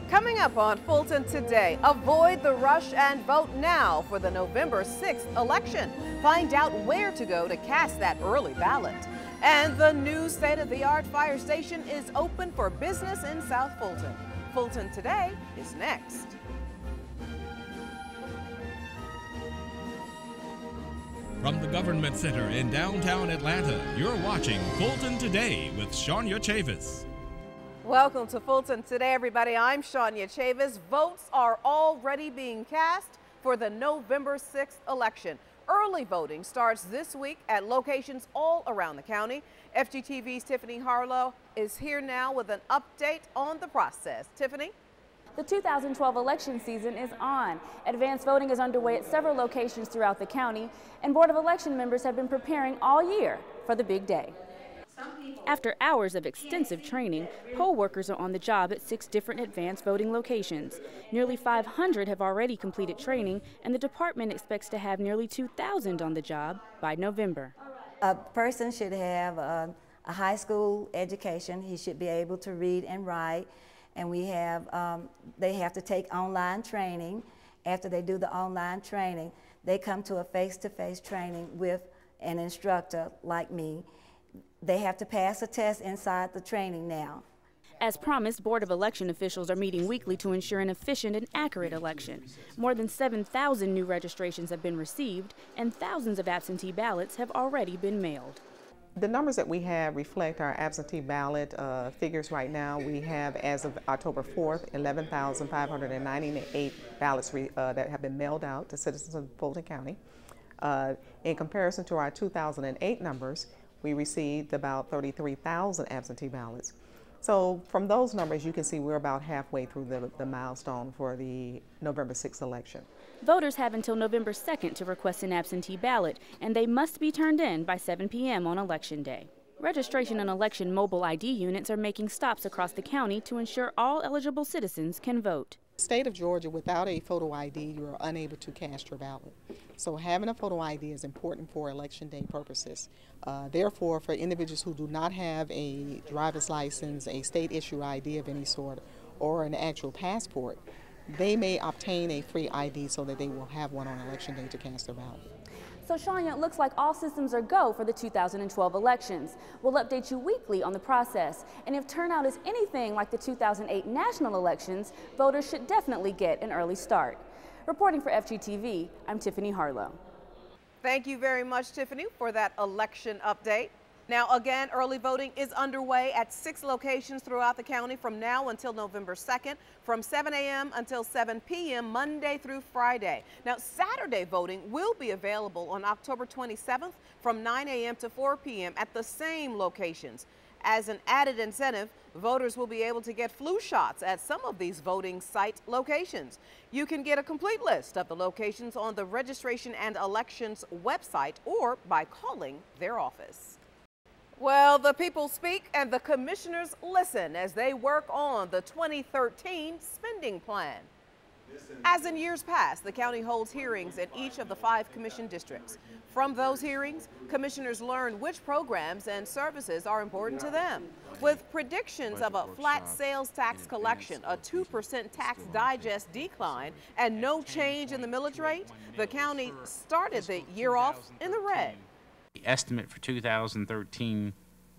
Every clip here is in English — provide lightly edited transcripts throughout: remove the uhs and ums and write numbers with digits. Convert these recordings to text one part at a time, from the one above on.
Coming up on Fulton today, avoid the rush and vote now for the November 6th election. Find out where to go to cast that early ballot. And the new state-of-the-art fire station is open for business in South Fulton. Fulton Today is next. From the Government Center in downtown Atlanta, you're watching Fulton Today with Shania Chavis. Welcome to Fulton Today, everybody. I'm Shania Chavis. Votes are already being cast for the November 6th election. Early voting starts this week at locations all around the county. FGTV's Tiffany Harlow is here now with an update on the process. Tiffany? The 2012 election season is on. Advanced voting is underway at several locations throughout the county, and Board of Election members have been preparing all year for the big day. After hours of extensive training, poll workers are on the job at 6 different advanced voting locations. Nearly 500 have already completed training, and the department expects to have nearly 2,000 on the job by November. A person should have a high school education. He should be able to read and write, and they have to take online training. After they do the online training, they come to a face-to-face training with an instructor like me. They have to pass a test inside the training now. As promised, Board of Election officials are meeting weekly to ensure an efficient and accurate election. More than 7,000 new registrations have been received, and thousands of absentee ballots have already been mailed. The numbers that we have reflect our absentee ballot figures right now. We have, as of October 4th, 11,598 ballots that have been mailed out to citizens of Fulton County. In comparison to our 2008 numbers, we received about 33,000 absentee ballots. So from those numbers, you can see we're about halfway through the milestone for the November 6th election. Voters have until November 2nd to request an absentee ballot, and they must be turned in by 7 p.m. on Election Day. Registration and election mobile ID units are making stops across the county to ensure all eligible citizens can vote. The state of Georgia, without a photo ID, you are unable to cast your ballot. So having a photo ID is important for Election Day purposes. Therefore, for individuals who do not have a driver's license, a state issue ID of any sort, or an actual passport, they may obtain a free ID so that they will have one on Election Day to cast their ballot. So, Shania, it looks like all systems are go for the 2012 elections. We'll update you weekly on the process. And if turnout is anything like the 2008 national elections, voters should definitely get an early start. Reporting for FGTV, I'm Tiffany Harlow. Thank you very much, Tiffany, for that election update. Now, again, early voting is underway at 6 locations throughout the county from now until November 2nd, from 7 a.m. until 7 p.m. Monday through Friday. Now, Saturday voting will be available on October 27th from 9 a.m. to 4 p.m. at the same locations. As an added incentive, voters will be able to get flu shots at some of these voting site locations. You can get a complete list of the locations on the Registration and Elections website or by calling their office. Well, the people speak and the commissioners listen as they work on the 2013 spending plan. As in years past, the county holds hearings in each of the 5 commission districts. From those hearings, commissioners learn which programs and services are important to them. With predictions of a flat sales tax collection, a 2% tax digest decline, and no change in the millage rate, the county started the year off in the red. The estimate for 2013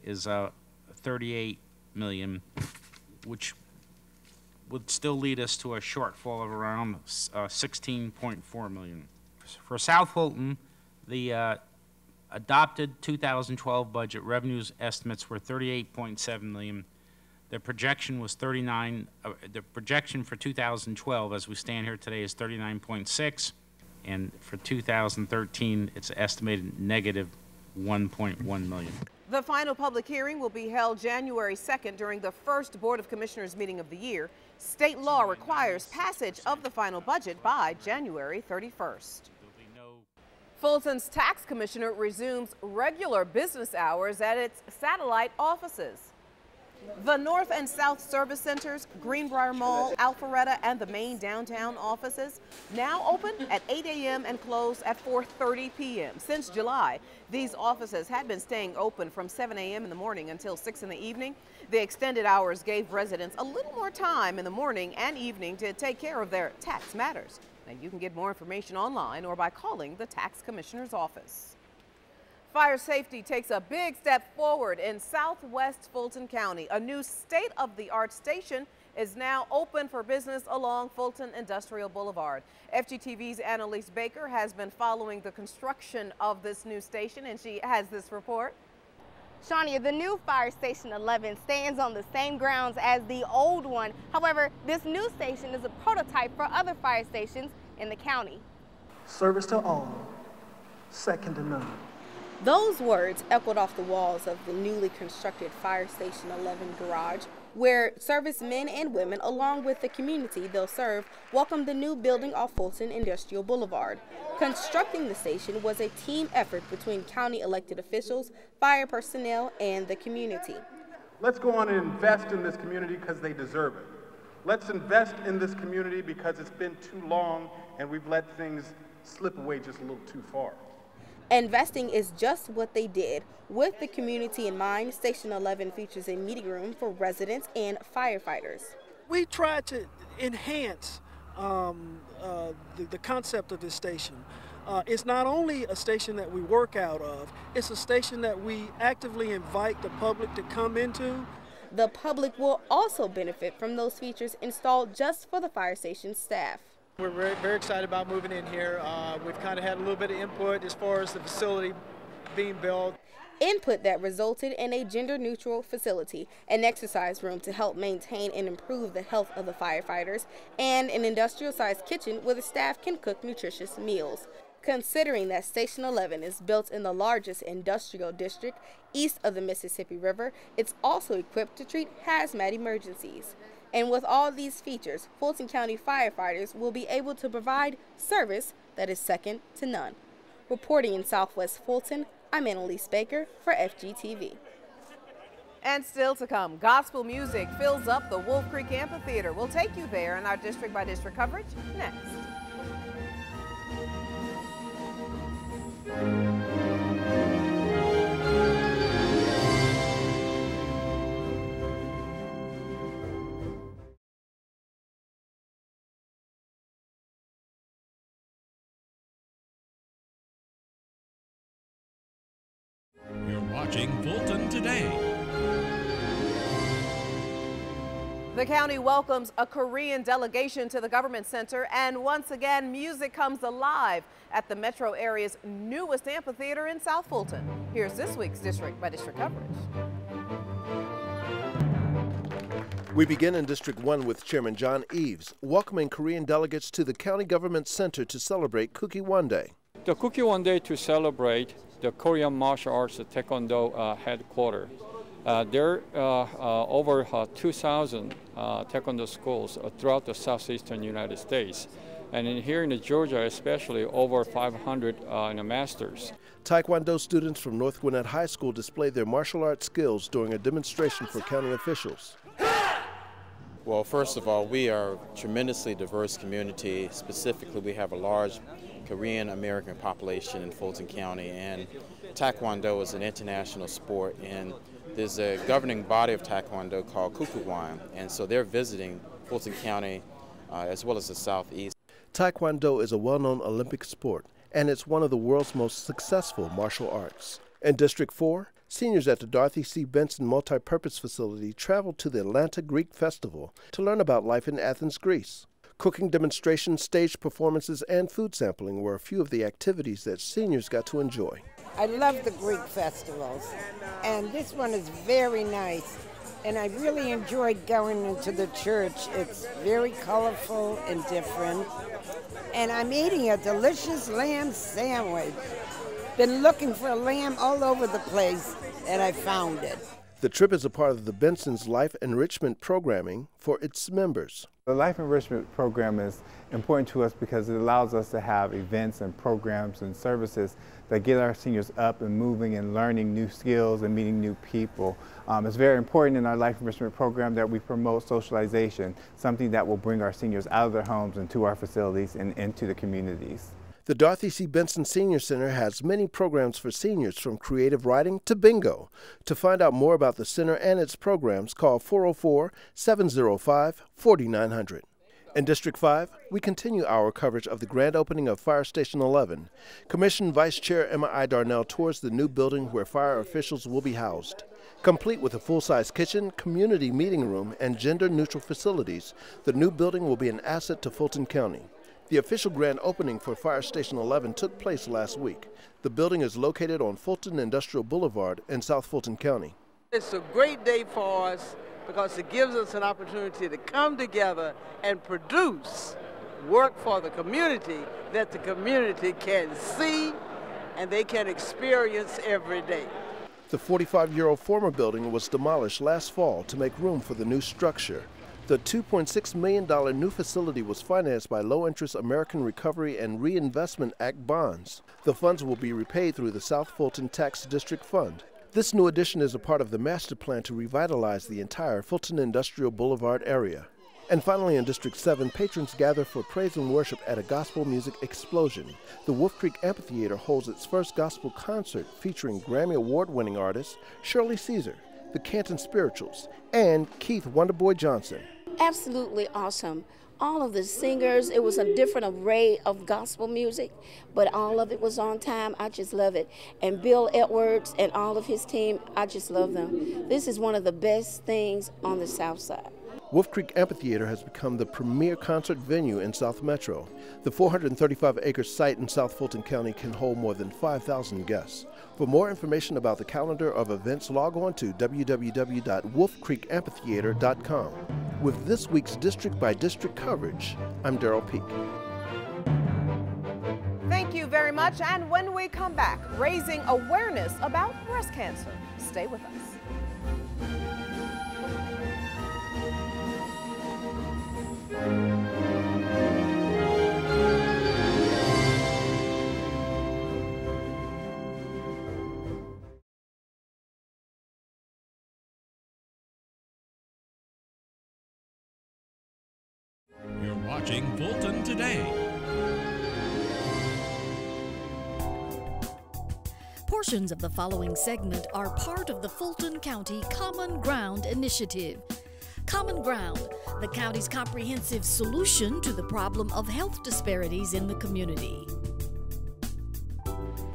is $38 million, which would still lead us to a shortfall of around $16.4 million. For South Fulton, the adopted 2012 budget revenues estimates were $38.7 million. The projection was the projection for 2012 as we stand here today is $39.6. And for 2013, it's estimated negative $1.1 million. The final public hearing will be held January 2nd during the first Board of Commissioners meeting of the year. State law requires passage of the final budget by January 31st. Fulton's tax commissioner resumes regular business hours at its satellite offices. The North and South Service Centers, Greenbrier Mall, Alpharetta, and the main downtown offices now open at 8 a.m. and close at 4:30 p.m. Since July, these offices had been staying open from 7 a.m. in the morning until 6 in the evening. The extended hours gave residents a little more time in the morning and evening to take care of their tax matters. Now, you can get more information online or by calling the Tax Commissioner's office. Fire safety takes a big step forward in southwest Fulton County. A new state-of-the-art station is now open for business along Fulton Industrial Boulevard. FGTV's Annalise Baker has been following the construction of this new station, and she has this report. Shania, the new Fire Station 11 stands on the same grounds as the old one. However, this new station is a prototype for other fire stations in the county. Service to all, second to none. Those words echoed off the walls of the newly constructed Fire Station 11 garage, where servicemen and women, along with the community they'll serve, welcomed the new building off Fulton Industrial Boulevard. Constructing the station was a team effort between county elected officials, fire personnel, and the community. Let's go on and invest in this community because they deserve it. Let's invest in this community because it's been too long and we've let things slip away just a little too far. Investing is just what they did. With the community in mind, Station 11 features a meeting room for residents and firefighters. We tried to enhance the concept of this station. It's not only a station that we work out of, it's a station that we actively invite the public to come into. The public will also benefit from those features installed just for the fire station staff. We're very excited about moving in here. We've kind of had a little bit of input as far as the facility being built. Input that resulted in a gender-neutral facility, an exercise room to help maintain and improve the health of the firefighters, and an industrial-sized kitchen where the staff can cook nutritious meals. Considering that Station 11 is built in the largest industrial district east of the Mississippi River, it's also equipped to treat hazmat emergencies. And with all these features, Fulton County firefighters will be able to provide service that is second to none. Reporting in Southwest Fulton, I'm Annalise Baker for FGTV. And still to come, gospel music fills up the Wolf Creek Amphitheater. We'll take you there in our district-by-district coverage next. You're watching Fulton Today. The county welcomes a Korean delegation to the government center, and once again, music comes alive at the metro area's newest amphitheater in South Fulton. Here's this week's district-by-district coverage. We begin in District 1 with Chairman John Eves, welcoming Korean delegates to the county government center to celebrate Cookie One Day. The Cookie One Day to celebrate the Korean Martial Arts Taekwondo headquarters. There are over 2,000 Taekwondo schools throughout the southeastern United States. And here in Georgia, especially, over 500 in a master's. Taekwondo students from North Gwinnett High School displayed their martial arts skills during a demonstration for county officials. Well, first of all, we are a tremendously diverse community. Specifically, we have a large Korean American population in Fulton County, and Taekwondo is an international sport, and there's a governing body of Taekwondo called Kukuwan, and so they're visiting Fulton County as well as the Southeast. Taekwondo is a well-known Olympic sport, and it's one of the world's most successful martial arts. In District 4, seniors at the Dorothy C. Benson Multipurpose Facility traveled to the Atlanta Greek Festival to learn about life in Athens, Greece. Cooking demonstrations, stage performances, and food sampling were a few of the activities that seniors got to enjoy. I love the Greek festivals, and this one is very nice, and I really enjoyed going into the church. It's very colorful and different, and I'm eating a delicious lamb sandwich. Been looking for a lamb all over the place, and I found it. The trip is a part of the Benson's Life Enrichment programming for its members. The Life Enrichment program is important to us because it allows us to have events and programs and services that get our seniors up and moving and learning new skills and meeting new people. It's very important in our Life Enrichment program that we promote socialization, something that will bring our seniors out of their homes and to our facilities and into the communities. The Dorothy C. Benson Senior Center has many programs for seniors, from creative writing to bingo. To find out more about the center and its programs, call 404-705-4900. In District 5, we continue our coverage of the grand opening of Fire Station 11. Commission Vice Chair Emma I. Darnell tours the new building where fire officials will be housed. Complete with a full-size kitchen, community meeting room, and gender-neutral facilities, the new building will be an asset to Fulton County. The official grand opening for Fire Station 11 took place last week. The building is located on Fulton Industrial Boulevard in South Fulton County. It's a great day for us because it gives us an opportunity to come together and produce work for the community that the community can see and they can experience every day. The 45-year-old former building was demolished last fall to make room for the new structure. The $2.6 million new facility was financed by low-interest American Recovery and Reinvestment Act bonds. The funds will be repaid through the South Fulton Tax District Fund. This new addition is a part of the master plan to revitalize the entire Fulton Industrial Boulevard area. And finally, in District 7, patrons gather for praise and worship at a gospel music explosion. The Wolf Creek Amphitheater holds its first gospel concert featuring Grammy Award-winning artist Shirley Caesar, the Canton Spirituals, and Keith Wonderboy Johnson. Absolutely awesome. All of the singers, it was a different array of gospel music, but all of it was on time. I just love it. And Bill Edwards and all of his team, I just love them. This is one of the best things on the South Side. Wolf Creek Amphitheater has become the premier concert venue in South Metro. The 435-acre site in South Fulton County can hold more than 5,000 guests. For more information about the calendar of events, log on to www.wolfcreekamphitheater.com. With this week's district-by-district coverage, I'm Darrell Peak. Thank you very much. And when we come back, raising awareness about breast cancer. Stay with us. You're watching Fulton Today. Portions of the following segment are part of the Fulton County Common Ground Initiative. Common Ground, the county's comprehensive solution to the problem of health disparities in the community.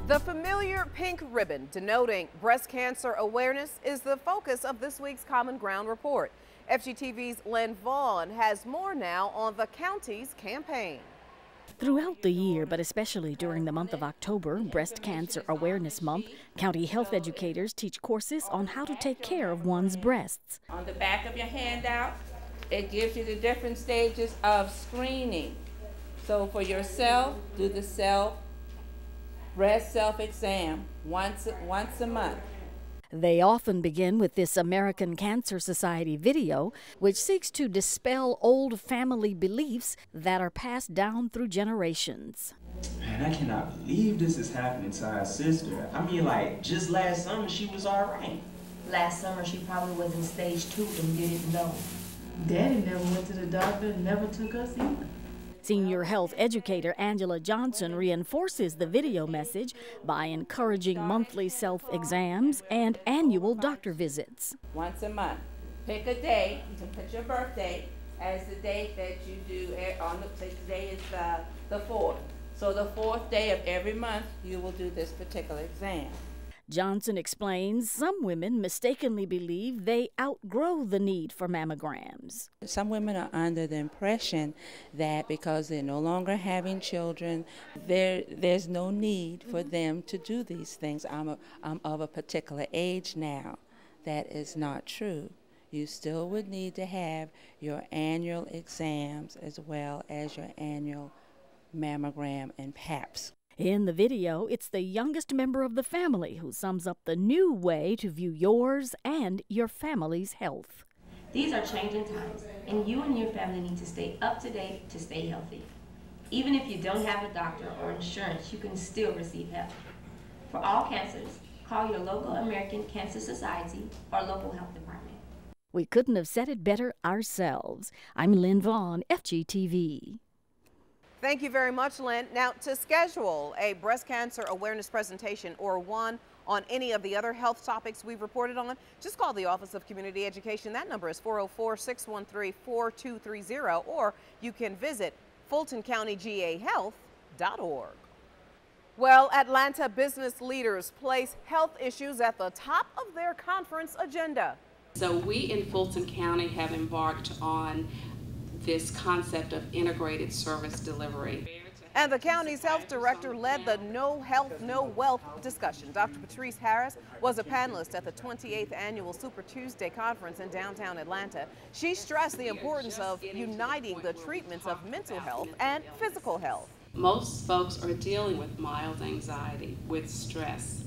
The familiar pink ribbon denoting breast cancer awareness is the focus of this week's Common Ground report. FGTV's Len Vaughn has more now on the county's campaign. Throughout the year, but especially during the month of October, Breast Cancer Awareness Month, county health educators teach courses on how to take care of one's breasts. On the back of your handout, it gives you the different stages of screening. So for yourself, do the breast self-exam once a month. They often begin with this American Cancer Society video, which seeks to dispel old family beliefs that are passed down through generations. Man, I cannot believe this is happening to our sister. I mean, like, just last summer she was all right. Last summer she probably was in stage 2 and didn't know. Daddy never went to the doctor and never took us either. Senior health educator Angela Johnson reinforces the video message by encouraging monthly self-exams and annual doctor visits. Once a month. Pick a day. You can put your birthday as the date that you do. Today is the 4th. So the 4th day of every month, you will do this particular exam. Johnson explains some women mistakenly believe they outgrow the need for mammograms. Some women are under the impression that because they're no longer having children, there's no need for them to do these things. I'm of a particular age now. That is not true. You still would need to have your annual exams as well as your annual mammogram and PAPs. In the video, it's the youngest member of the family who sums up the new way to view yours and your family's health. These are changing times, and you and your family need to stay up to date to stay healthy. Even if you don't have a doctor or insurance, you can still receive help. For all cancers, call your local American Cancer Society or local health department. We couldn't have said it better ourselves. I'm Lynn Vaughn, FGTV. Thank you very much, Lynn. Now, to schedule a breast cancer awareness presentation or one on any of the other health topics we've reported on, just call the Office of Community Education. That number is 404-613-4230, or you can visit fultoncountygahealth.org. Well, Atlanta business leaders place health issues at the top of their conference agenda. So we in Fulton County have embarked on this concept of integrated service delivery. And the county's health director led the No Health, No Wealth discussion. Dr. Patrice Harris was a panelist at the 28th annual Super Tuesday conference in downtown Atlanta. She stressed the importance of uniting the treatments of mental health and physical health. Most folks are dealing with mild anxiety, with stress,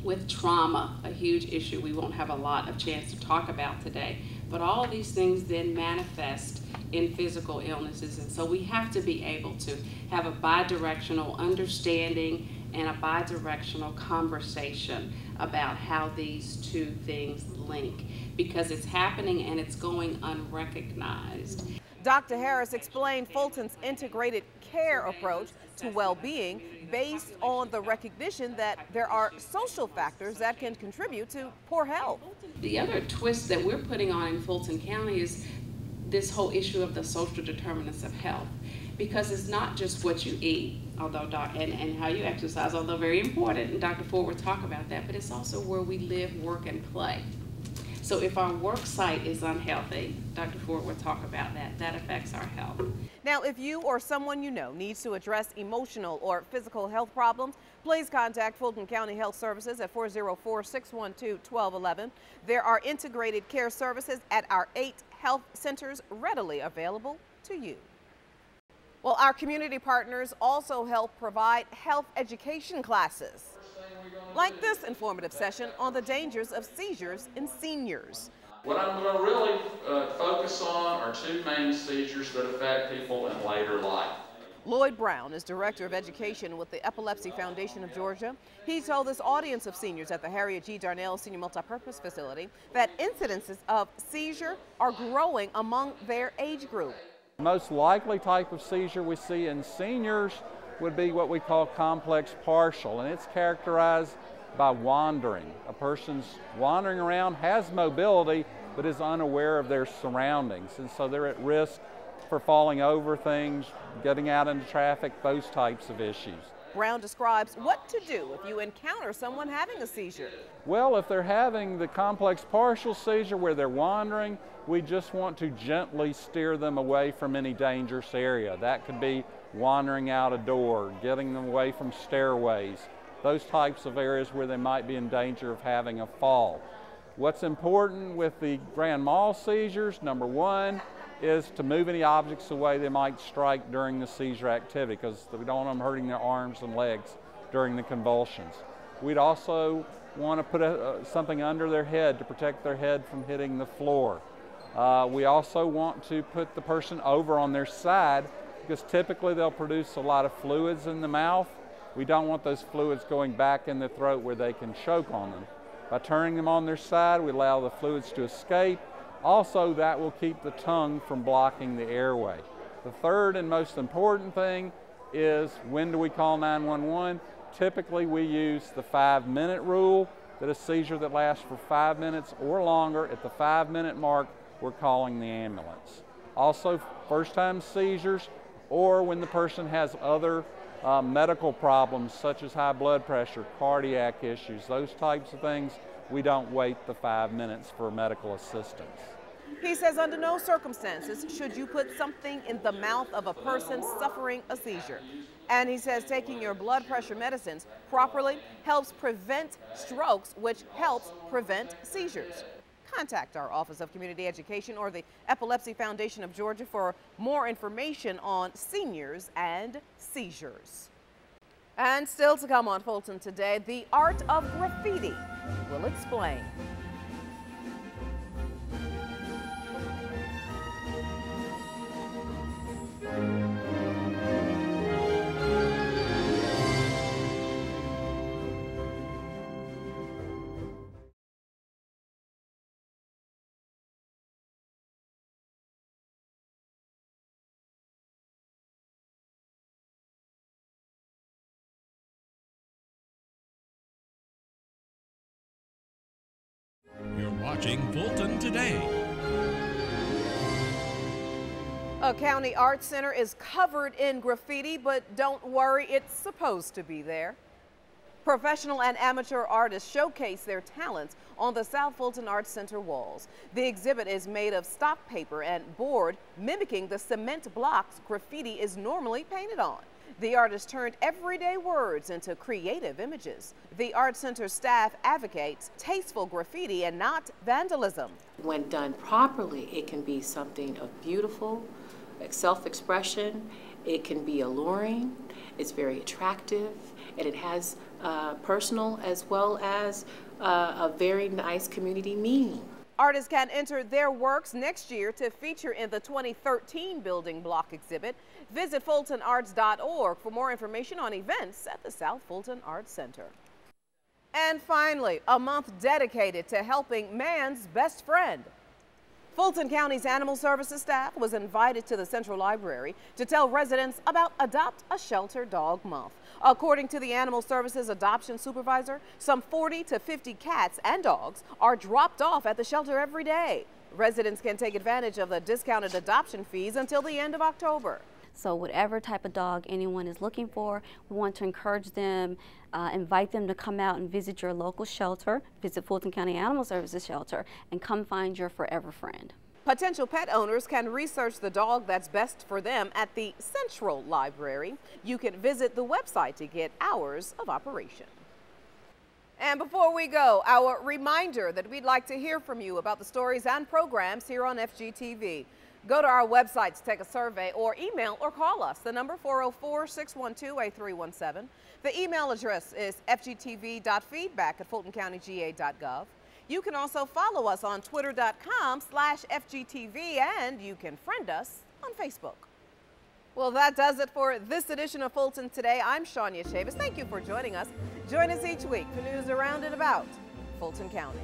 with trauma, a huge issue we won't have a lot of chance to talk about today. But all of these things then manifest in physical illnesses, and so we have to be able to have a bidirectional understanding and a bidirectional conversation about how these two things link, because it's happening and it's going unrecognized. Dr. Harris explained Fulton's integrated care approach to well-being based on the recognition that there are social factors that can contribute to poor health. The other twist that we're putting on in Fulton County is this whole issue of the social determinants of health, because it's not just what you eat, although and how you exercise, although very important, and Dr. Ford will talk about that, but it's also where we live, work, and play. So if our work site is unhealthy, Dr. Ford will talk about that. That affects our health. Now, if you or someone you know needs to address emotional or physical health problems, please contact Fulton County Health Services at 404-612-1211. There are integrated care services at our 8 health centers readily available to you. Well, our community partners also help provide health education classes, like this informative session on the dangers of seizures in seniors. What I'm going to really focus on are 2 main seizures that affect people in later life. Lloyd Brown is Director of Education with the Epilepsy Foundation of Georgia. He told this audience of seniors at the Harriet G. Darnell Senior Multipurpose Facility that incidences of seizure are growing among their age group. The most likely type of seizure we see in seniors would be what we call complex partial, and it's characterized by wandering. A person's wandering around, has mobility, but is unaware of their surroundings, and so they're at risk for falling over things, getting out into traffic, those types of issues. Brown describes what to do if you encounter someone having a seizure. Well, if they're having the complex partial seizure where they're wandering, we just want to gently steer them away from any dangerous area. That could be wandering out a door, getting them away from stairways, those types of areas where they might be in danger of having a fall. What's important with the grand mal seizures, number 1, is to move any objects away they might strike during the seizure activity, because we don't want them hurting their arms and legs during the convulsions. We'd also want to put something under their head to protect their head from hitting the floor. We also want to put the person over on their side, because typically they'll produce a lot of fluids in the mouth. We don't want those fluids going back in the throat where they can choke on them. By turning them on their side, we allow the fluids to escape. Also, that will keep the tongue from blocking the airway. The third and most important thing is, when do we call 911? Typically, we use the 5-minute rule, that a seizure that lasts for 5 minutes or longer, at the 5-minute mark, we're calling the ambulance. Also, first-time seizures, or when the person has other medical problems such as high blood pressure, cardiac issues, those types of things, we don't wait the 5 minutes for medical assistance. He says under no circumstances should you put something in the mouth of a person suffering a seizure. And he says taking your blood pressure medicines properly helps prevent strokes, which helps prevent seizures. Contact our Office of Community Education or the Epilepsy Foundation of Georgia for more information on seniors and seizures. And still to come on Fulton Today, the art of graffiti. We'll explain. You're watching Fulton Today. A county art center is covered in graffiti, but don't worry, it's supposed to be there. Professional and amateur artists showcase their talents on the South Fulton Arts Center walls. The exhibit is made of stock paper and board, mimicking the cement blocks graffiti is normally painted on. The artist turned everyday words into creative images. The Art Center staff advocates tasteful graffiti and not vandalism. When done properly, it can be something of beautiful self-expression. It can be alluring. It's very attractive, and it has personal as well as a very nice community meaning. Artists can enter their works next year to feature in the 2013 Building Block exhibit. Visit fultonarts.org for more information on events at the South Fulton Arts Center. And finally, a month dedicated to helping man's best friend. Fulton County's Animal Services staff was invited to the Central Library to tell residents about Adopt a Shelter Dog Month. According to the Animal Services adoption supervisor, some 40 to 50 cats and dogs are dropped off at the shelter every day. Residents can take advantage of the discounted adoption fees until the end of October. So whatever type of dog anyone is looking for, we want to encourage them, invite them to come out and visit your local shelter, visit Fulton County Animal Services shelter, and come find your forever friend. Potential pet owners can research the dog that's best for them at the Central Library. You can visit the website to get hours of operation. And before we go, our reminder that we'd like to hear from you about the stories and programs here on FGTV. Go to our website to take a survey or email or call us. The number 404-612-8317. The email address is fgtv.feedback@fultoncountyga.gov. You can also follow us on twitter.com/FGTV, and you can friend us on Facebook. Well, that does it for this edition of Fulton Today. I'm Shania Chavis. Thank you for joining us. Join us each week for news around and about Fulton County.